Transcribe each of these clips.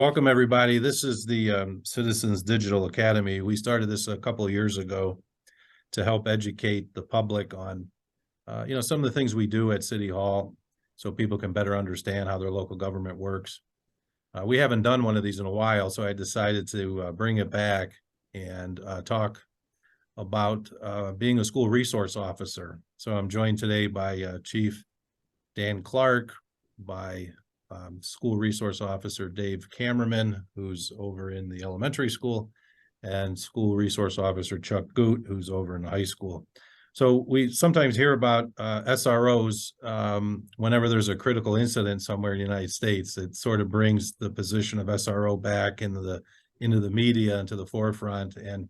Welcome, everybody. This is the Citizens Digital Academy. We started this a couple of years ago to help educate the public on, some of the things we do at City Hall so people can better understand how their local government works. We haven't done one of these in a while, so I decided to bring it back and talk about being a school resource officer. So I'm joined today by Chief Dan Clark, by School Resource Officer Dave Kammerman, who's over in the elementary school, and School Resource Officer Chuck Gute, who's over in the high school. So we sometimes hear about SROs whenever there's a critical incident somewhere in the United States. It sort of brings the position of SRO back into the media and to the forefront. And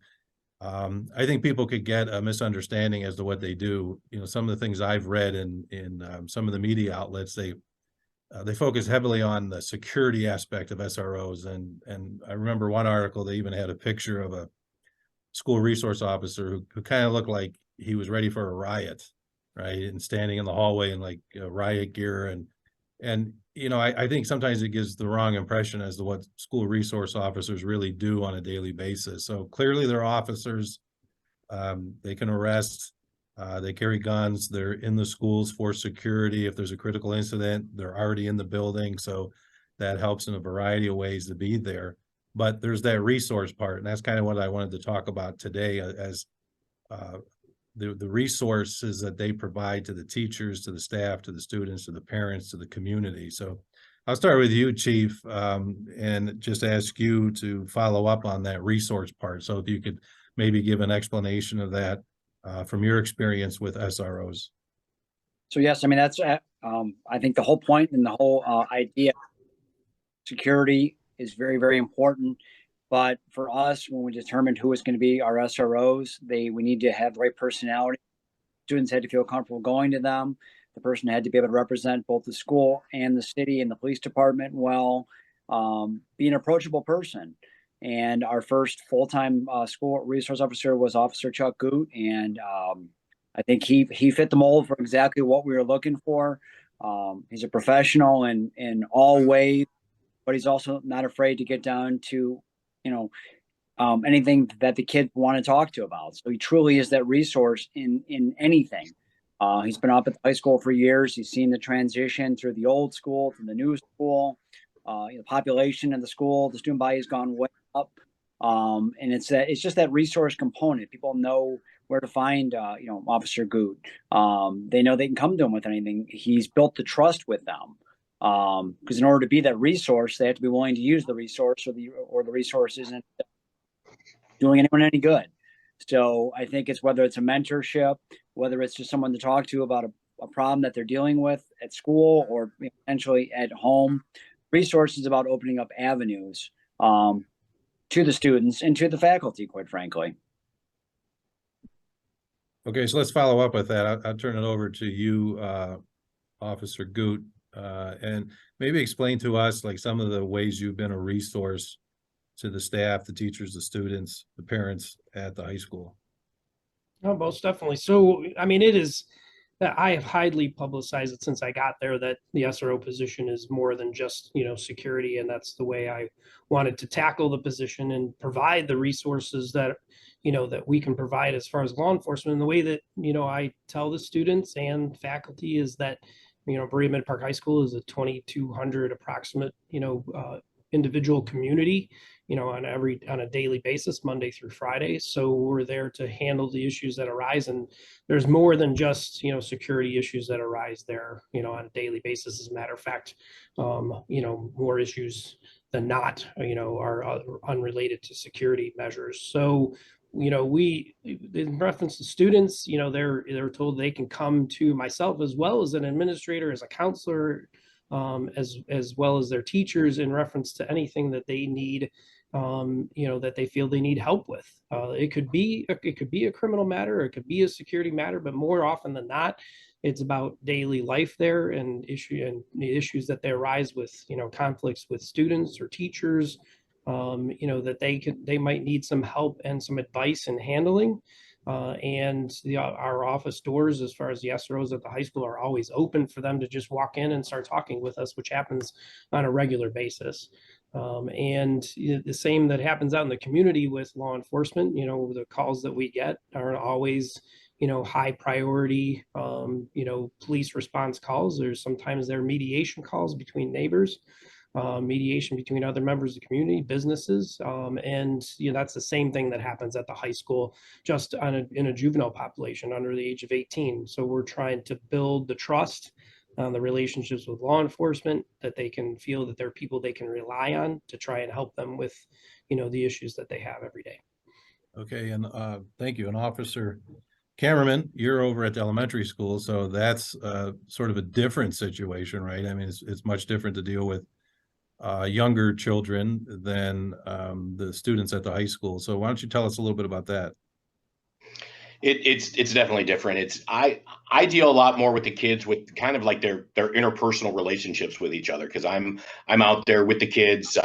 I think people could get a misunderstanding as to what they do. Some of the things I've read in some of the media outlets, they focus heavily on the security aspect of SROs. And I remember one article, they even had a picture of a school resource officer who kind of looked like he was ready for a riot, right? And standing in the hallway in like riot gear. And I think sometimes it gives the wrong impression as to what school resource officers really do on a daily basis. So clearly they're officers. They can arrest. They carry guns. They're in the schools for security. If there's a critical incident, they're already in the building. So that helps in a variety of ways to be there. But there's that resource part. And that's kind of what I wanted to talk about today as the resources that they provide to the teachers, to the staff, to the students, to the parents, to the community. So I'll start with you, Chief, and just ask you to follow up on that resource part. So if you could maybe give an explanation of that from your experience with SROs. So yes, I mean, that's, I think the whole point and the whole idea, security is very, very important. But for us, when we determined who was going to be our SROs, we need to have the right personality. Students had to feel comfortable going to them. The person had to be able to represent both the school and the city and the police department well, be an approachable person. And our first full-time school resource officer was Officer Chuck Gute, and I think he fit the mold for exactly what we were looking for. He's a professional in all ways, but he's also not afraid to get down to anything that the kids want to talk to about. So he truly is that resource in anything. He's been up at the high school for years. He's seen the transition through the old school to the new school. The population of the school, the student body has gone way up, and it's just that resource component. People know where to find Officer Gute. They know they can come to him with anything. He's built the trust with them, because in order to be that resource, they have to be willing to use the resource, or the resource isn't doing anyone any good. So I think it's whether it's a mentorship, whether it's just someone to talk to about a problem that they're dealing with at school or potentially at home. Resource is about opening up avenues to the students and to the faculty, quite frankly. Okay, so let's follow up with that. I'll turn it over to you, Officer Gute, and maybe explain to us like some of the ways you've been a resource to the staff, the teachers, the students, the parents at the high school. Oh, most definitely. So, I mean, it is that I have highly publicized it since I got there, that the SRO position is more than just, security. And that's the way I wanted to tackle the position and provide the resources that, that we can provide as far as law enforcement. And the way that, I tell the students and faculty is that, Berea Mid-Park High School is a 2,200 approximate, individual community, on a daily basis, Monday through Friday. So we're there to handle the issues that arise, and there's more than just security issues that arise there, on a daily basis. As a matter of fact, more issues than not, are unrelated to security measures. So we, in reference to students, they're told they can come to myself as well as an administrator, as a counselor, as well as their teachers in reference to anything that they need, that they feel they need help with. It could be a criminal matter, or it could be a security matter, but more often than not, it's about daily life there and the issues that they arise with, conflicts with students or teachers, that they might need some help and some advice in handling. And our office doors, as far as the SROs at the high school, are always open for them to just walk in and start talking with us, which happens on a regular basis. And the same that happens out in the community with law enforcement. The calls that we get aren't always, high priority, police response calls. Sometimes they're mediation calls between neighbors, mediation between other members of the community, businesses. And that's the same thing that happens at the high school, just in a juvenile population under the age of 18. So we're trying to build the trust, the relationships with law enforcement, that they can feel that they're people they can rely on to try and help them with, the issues that they have every day. Okay, and thank you. And Officer Kammerman, you're over at the elementary school, so that's sort of a different situation, right? I mean, it's much different to deal with younger children than the students at the high school. So why don't you tell us a little bit about that? It's definitely different. I deal a lot more with the kids with kind of like their interpersonal relationships with each other, because I'm out there with the kids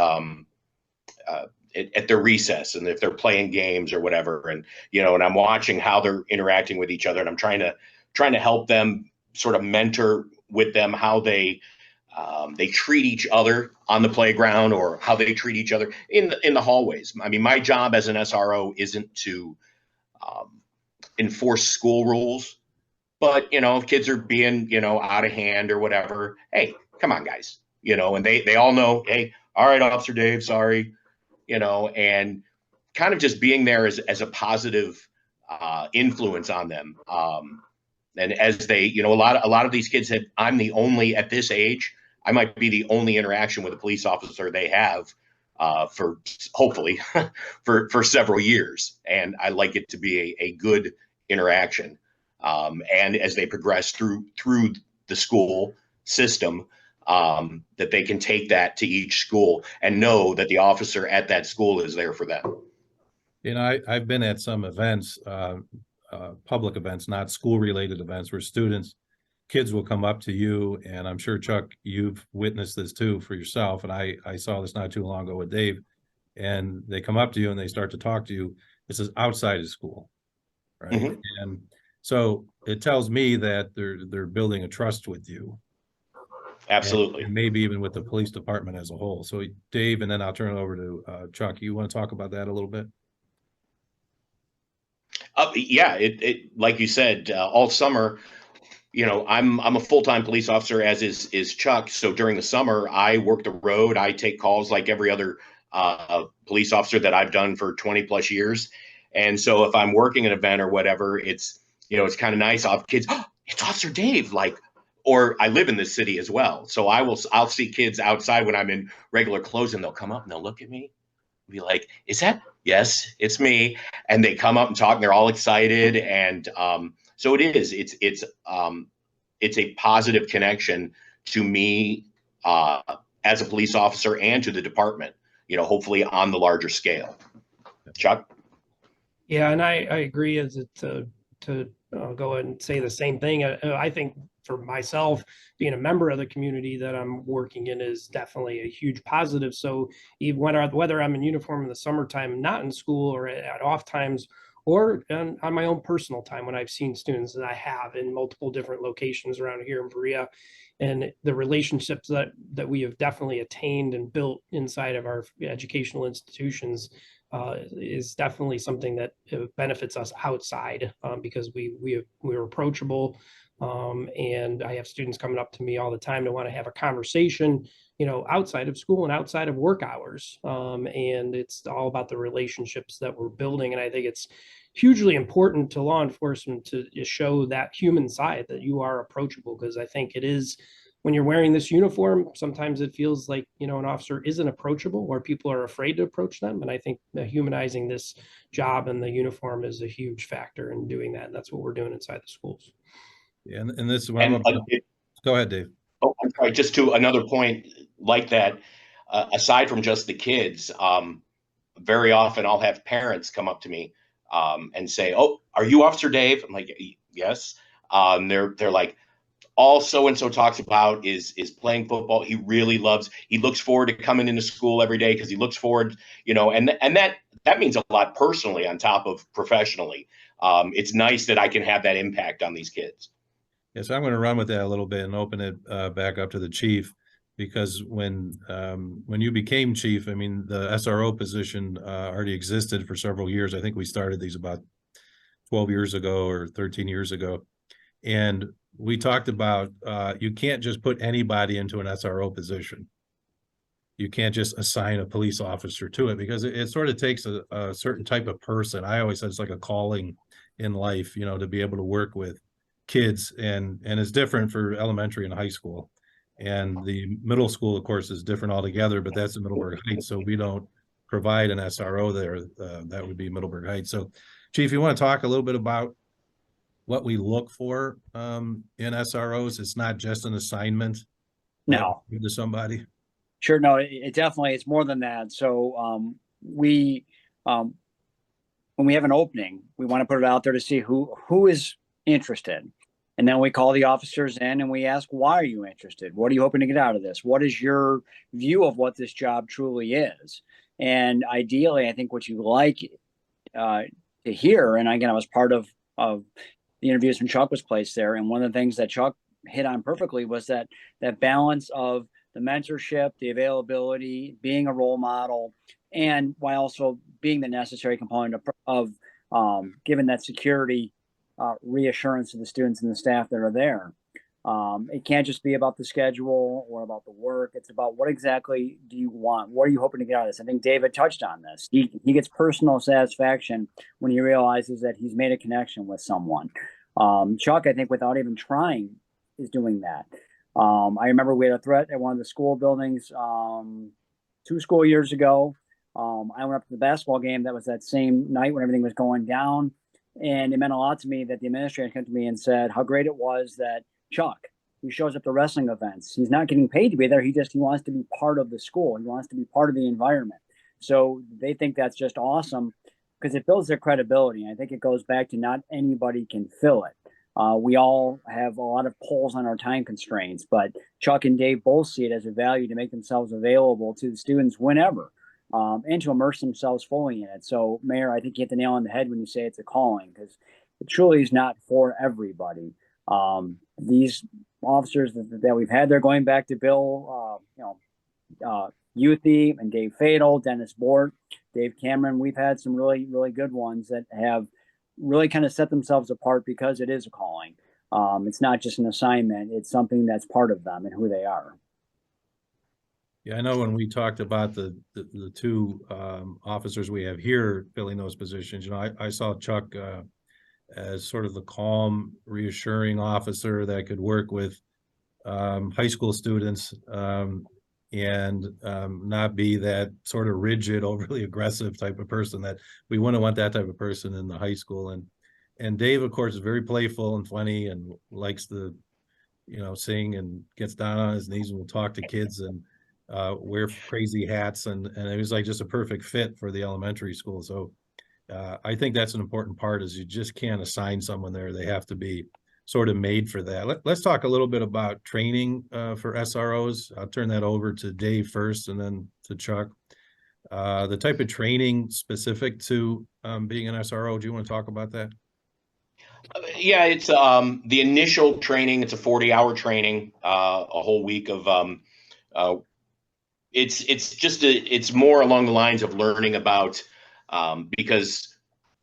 at their recess, and if they're playing games or whatever, and and I'm watching how they're interacting with each other, and I'm trying to help them, sort of mentor with them how they treat each other on the playground, or how they treat each other in the hallways. I mean, my job as an SRO isn't to enforce school rules, but if kids are being out of hand or whatever, hey, come on, guys, and they all know, hey, all right, Officer Dave, sorry, and kind of just being there as a positive influence on them. And as they, a lot of these kids I'm the only, at this age, I might be the only interaction with a police officer they have for hopefully for several years. And I like it to be a good interaction. And as they progress through the school system, that they can take that to each school and know that the officer at that school is there for them. I've been at some events, public events, not school-related events, where kids will come up to you, and I'm sure, Chuck, you've witnessed this too for yourself, and I saw this not too long ago with Dave, and they come up to you and they start to talk to you. This is outside of school, right? Mm-hmm. And so it tells me that they're building a trust with you. Absolutely. And maybe even with the police department as a whole. So Dave, and then I'll turn it over to Chuck. You want to talk about that a little bit? Yeah, it like you said, all summer, I'm a full-time police officer, as is Chuck. So during the summer, I work the road. I take calls like every other police officer that I've done for 20 plus years. And so if I'm working an event or whatever, it's kind of nice. I'll have kids, oh, it's Officer Dave, or I live in this city as well. So I'll see kids outside when I'm in regular clothes, and they'll come up and they'll look at me and be like, is that? Yes, it's me. And they come up and talk, and they're all excited. And so it is. It's a positive connection to me as a police officer, and to the department, hopefully on the larger scale. Chuck? Yeah, and I agree as to go ahead and say the same thing. I think for myself, being a member of the community that I'm working in is definitely a huge positive. So even whether I'm in uniform in the summertime, not in school, or at off times, or on my own personal time, when I've seen students that I have in multiple different locations around here in Berea, and the relationships that we have definitely attained and built inside of our educational institutions is definitely something that benefits us outside, because we're approachable. And I have students coming up to me all the time to want to have a conversation, outside of school and outside of work hours. And it's all about the relationships that we're building. And I think it's hugely important to law enforcement to show that human side, that you are approachable, because I think it is, when you're wearing this uniform, sometimes it feels like, an officer isn't approachable, or people are afraid to approach them. And I think humanizing this job and the uniform is a huge factor in doing that. And that's what we're doing inside the schools. Yeah, and this is what go ahead, Dave. Oh, I'm sorry. Just to another point like that, aside from just the kids, very often I'll have parents come up to me and say, "Oh, are you Officer Dave?" I'm like, "Yes." They're like, all so-and-so talks about is playing football. He looks forward to coming into school every day, because he looks forward, and that means a lot personally on top of professionally. It's nice that I can have that impact on these kids. Yes, I'm going to run with that a little bit and open it back up to the chief. because when you became chief, I mean, the SRO position already existed for several years. I think we started these about 12 years ago or 13 years ago. And we talked about you can't just put anybody into an SRO position. You can't just assign a police officer to it, because it sort of takes a certain type of person. I always said it's like a calling in life, you know, to be able to work with kids, and it's different for elementary and high school. And the middle school, of course, is different altogether, but that's in Middleburg Heights, so we don't provide an SRO there. That would be Middleburg Heights. So, Chief, you want to talk a little bit about what we look for in SROs? It's not just an assignment No. to somebody. Sure. No, it definitely, it's more than that. So we when we have an opening, we want to put it out there to see who is interested. And then we call the officers in and we ask, why are you interested? What are you hoping to get out of this? What is your view of what this job truly is? And ideally, I think what you like to hear, and again, I was part of the interviews when Chuck was placed there, and one of the things that Chuck hit on perfectly was that balance of the mentorship, the availability, being a role model, and while also being the necessary component of giving that security reassurance to the students and the staff that are there. It can't just be about the schedule or about the work. It's about what exactly do you want? What are you hoping to get out of this? I think David touched on this. He gets personal satisfaction when he realizes that he's made a connection with someone. Chuck, I think without even trying, is doing that. I remember we had a threat at one of the school buildings 2 school years ago. I went up to the basketball game. That was that same night when everything was going down. And it meant a lot to me that the administrator came to me and said how great it was that Chuck, who shows up to wrestling events, he's not getting paid to be there. He wants to be part of the school. He wants to be part of the environment. So they think that's just awesome because it builds their credibility. And I think it goes back to not anybody can fill it. We all have a lot of pulls on our time constraints, but Chuck and Dave both see it as a value to make themselves available to the students whenever, and to immerse themselves fully in it. So, Mayor, I think you hit the nail on the head when you say it's a calling, because it truly is not for everybody. These officers that we've had there, going back to Bill, Gute and Dave Fatal, Dennis Bort, Dave Kammerman, we've had some really, really good ones that have really kind of set themselves apart because it is a calling. It's not just an assignment. It's something that's part of them and who they are. Yeah, I know when we talked about the two officers we have here filling those positions, you know, I saw Chuck as sort of the calm, reassuring officer that could work with high school students and not be that sort of rigid, overly aggressive type of person. That we wouldn't want that type of person in the high school. And Dave, of course, is very playful and funny and likes to, you know, sing and gets down on his knees and will talk to kids and wear crazy hats. And it was like just a perfect fit for the elementary school. So I think that's an important part, is you just can't assign someone there. They have to be sort of made for that. Let's talk a little bit about training for SROs. I'll turn that over to Dave first and then to Chuck. The type of training specific to being an SRO, do you want to talk about that? Yeah, it's the initial training. It's a 40-hour training, a whole week of it's more along the lines of learning about because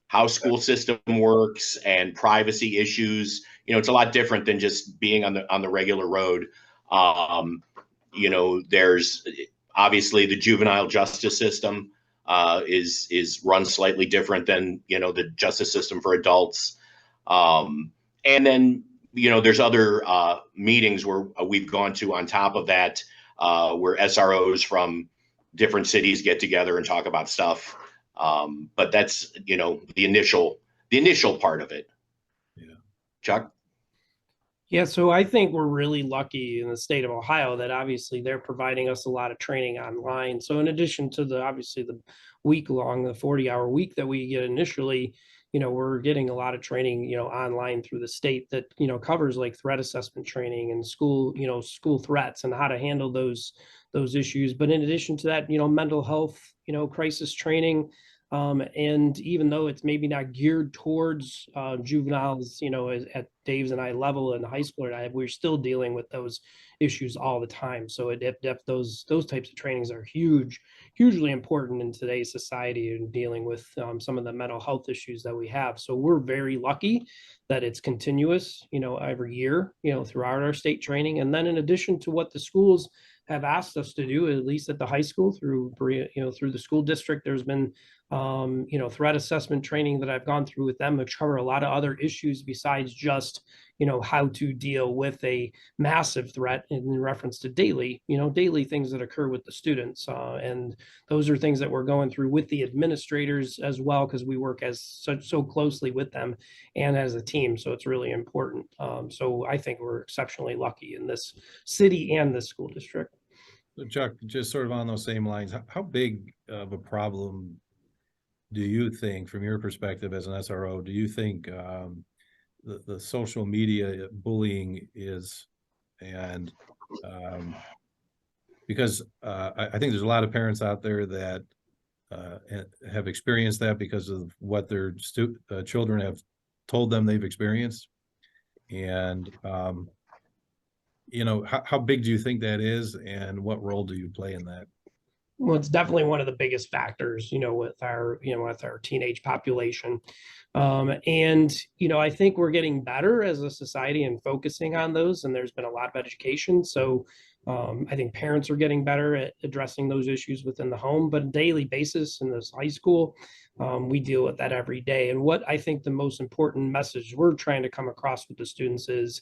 how school system works and privacy issues. You know, it's a lot different than just being on the regular road. You know, there's obviously the juvenile justice system is run slightly different than, you know, the justice system for adults. And then, you know, there's other meetings where we've gone to on top of that, where SROs from different cities get together and talk about stuff. But that's, you know, the initial part of it. Yeah. Chuck? Yeah, so I think we're really lucky in the state of Ohio that obviously they're providing us a lot of training online. So in addition to the 40-hour week that we get initially, you know, we're getting a lot of training, you know, online through the state that, you know, covers like threat assessment training and school threats and how to handle those issues. But in addition to that, you know, mental health, you know, crisis training, And even though it's maybe not geared towards juveniles, at Dave's and I level in high school, we're still dealing with those issues all the time. So those types of trainings are hugely important in today's society and dealing with some of the mental health issues that we have. So we're very lucky that it's continuous, every year, throughout our state training. And then in addition to what the schools have asked us to do, at least at the high school through Berea, through the school district, there's been threat assessment training that I've gone through with them, which cover a lot of other issues besides just, how to deal with a massive threat in reference to daily things that occur with the students. And those are things that we're going through with the administrators as well, because we work so closely with them and as a team. So it's really important. So I think we're exceptionally lucky in this city and this school district. So Chuck, just sort of on those same lines, how big of a problem do you think, from your perspective as an SRO, do you think the social media bullying is? And because I think there's a lot of parents out there that have experienced that because of what their children have told them they've experienced. And how big do you think that is, and what role do you play in that? Well, it's definitely one of the biggest factors, with our teenage population. And I think we're getting better as a society and focusing on those, and there's been a lot of education. So I think parents are getting better at addressing those issues within the home, but on a daily basis in this high school, we deal with that every day. And what I think the most important message we're trying to come across with the students is,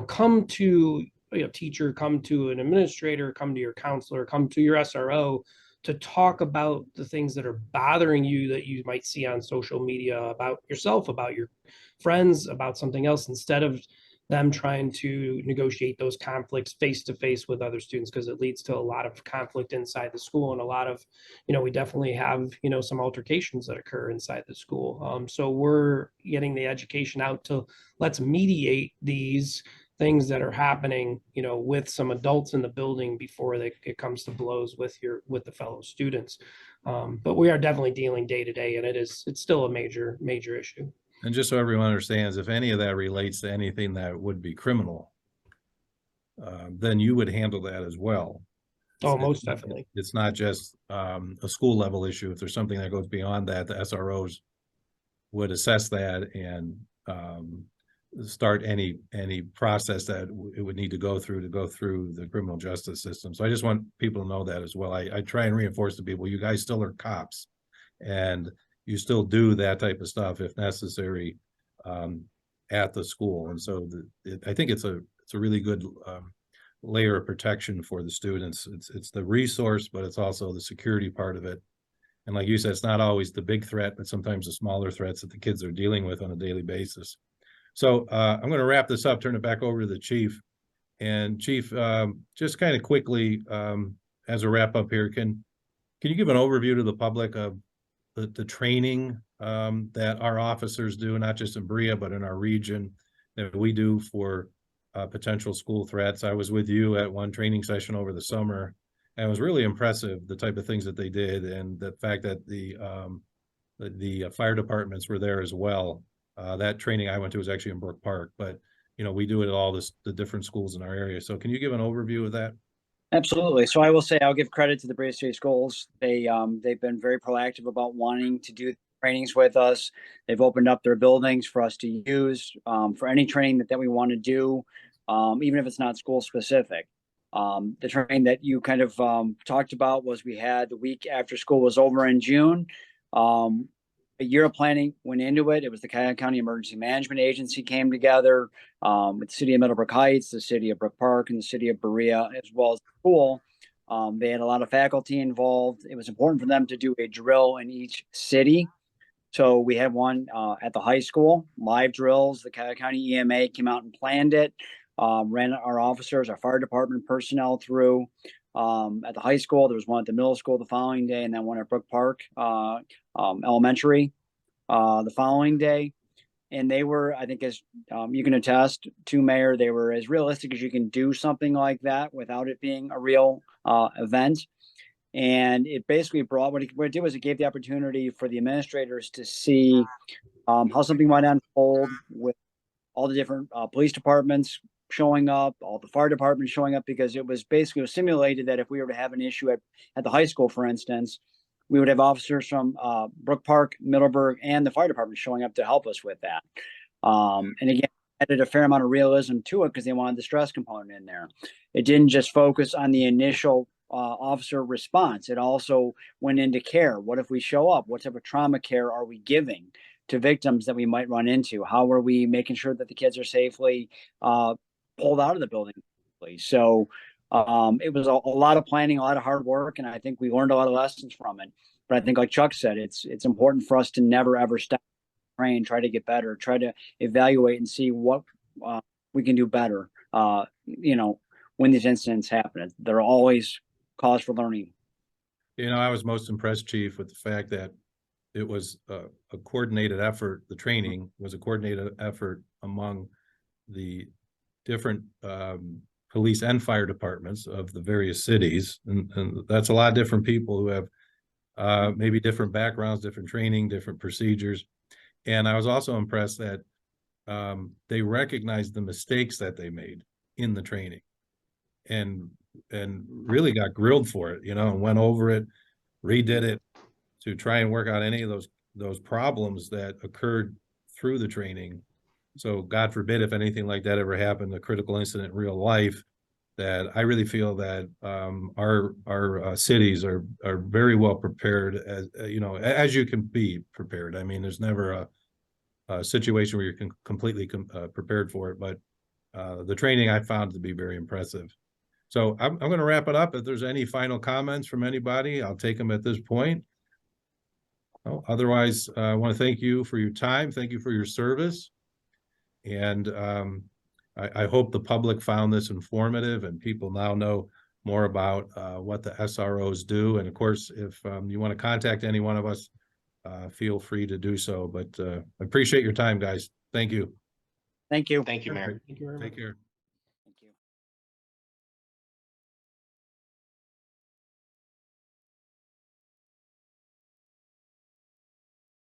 come to teacher, come to an administrator, come to your counselor, come to your SRO to talk about the things that are bothering you that you might see on social media about yourself, about your friends, about something else, instead of them trying to negotiate those conflicts face to face with other students, because it leads to a lot of conflict inside the school, and a lot of, we definitely have, some altercations that occur inside the school. So we're getting the education out to let's mediate these things that are happening, with some adults in the building before it comes to blows with the fellow students. But we are definitely dealing day to day, and it's still a major issue. And just so everyone understands, if any of that relates to anything that would be criminal, then you would handle that as well. Oh, most definitely. It's not just a school level issue. If there's something that goes beyond that, the SROs would assess that and start any process that it would need to go through the criminal justice system. So I just want people to know that as well. I try and reinforce to people, you guys still are cops, and you still do that type of stuff if necessary at the school. And so I think it's a really good layer of protection for the students. It's the resource, but it's also the security part of it. And like you said, it's not always the big threat, but sometimes the smaller threats that the kids are dealing with on a daily basis. So I'm going to wrap this up, turn it back over to the chief. And Chief, just kind of quickly, as a wrap up here, can you give an overview to the public of the training that our officers do, not just in Berea, but in our region, that we do for potential school threats? I was with you at one training session over the summer, and it was really impressive, the type of things that they did, and the fact that the fire departments were there as well. That training I went to was actually in Brook Park, but we do it at all the different schools in our area. So can you give an overview of that? Absolutely. So I will say I'll give credit to the Berea City Schools. They've been very proactive about wanting to do trainings with us. They've opened up their buildings for us to use for any training that we want to do, even if it's not school specific. The training that you kind of talked about was we had the week after school was over in June. A year of planning went into it. It was the Cuyahoga County Emergency Management Agency came together with the city of Middlebrook Heights, the city of Brook Park, and the city of Berea, as well as the school. They had a lot of faculty involved. It was important for them to do a drill in each city. So we had one at the high school, live drills. The Cuyahoga County EMA came out and planned it, ran our officers, our fire department personnel through. At the high school, there was one at the middle school the following day, and then one at Brook Park Elementary the following day. And they were, I think, as you can attest to, Mayor, they were as realistic as you can do something like that without it being a real event. And it basically brought, what it did was it gave the opportunity for the administrators to see how something might unfold with all the different police departments showing up, all the fire departments showing up, because it was basically simulated that if we were to have an issue at the high school, for instance, we would have officers from Brook Park, Middleburg, and the fire department showing up to help us with that. And again, added a fair amount of realism to it because they wanted the stress component in there. It didn't just focus on the initial officer response. It also went into care. What if we show up? What type of trauma care are we giving to victims that we might run into? How are we making sure that the kids are safely pulled out of the building? So it was a lot of planning, a lot of hard work, and I think we learned a lot of lessons from it. But I think, like Chuck said, it's important for us to never ever stop, train, try to get better, try to evaluate and see what we can do better. When these incidents happen, there are always cause for learning. I was most impressed, Chief, with the fact that it was a coordinated effort. The training was a coordinated effort among the different police and fire departments of the various cities. And that's a lot of different people who have maybe different backgrounds, different training, different procedures. And I was also impressed that they recognized the mistakes that they made in the training and really got grilled for it, and went over it, redid it to try and work out any of those problems that occurred through the training. So God forbid if anything like that ever happened, a critical incident in real life, that I really feel that our cities are very well prepared, as you can be prepared. I mean, there's never a situation where you're completely prepared for it, but the training I found to be very impressive. So I'm going to wrap it up. If there's any final comments from anybody, I'll take them at this point. Oh, otherwise, I want to thank you for your time. Thank you for your service. And I hope the public found this informative and people now know more about what the SROs do. And of course, if you want to contact any one of us, feel free to do so. But I appreciate your time, guys. Thank you. Thank you. Thank you, Mayor. Thank you very much. Take care.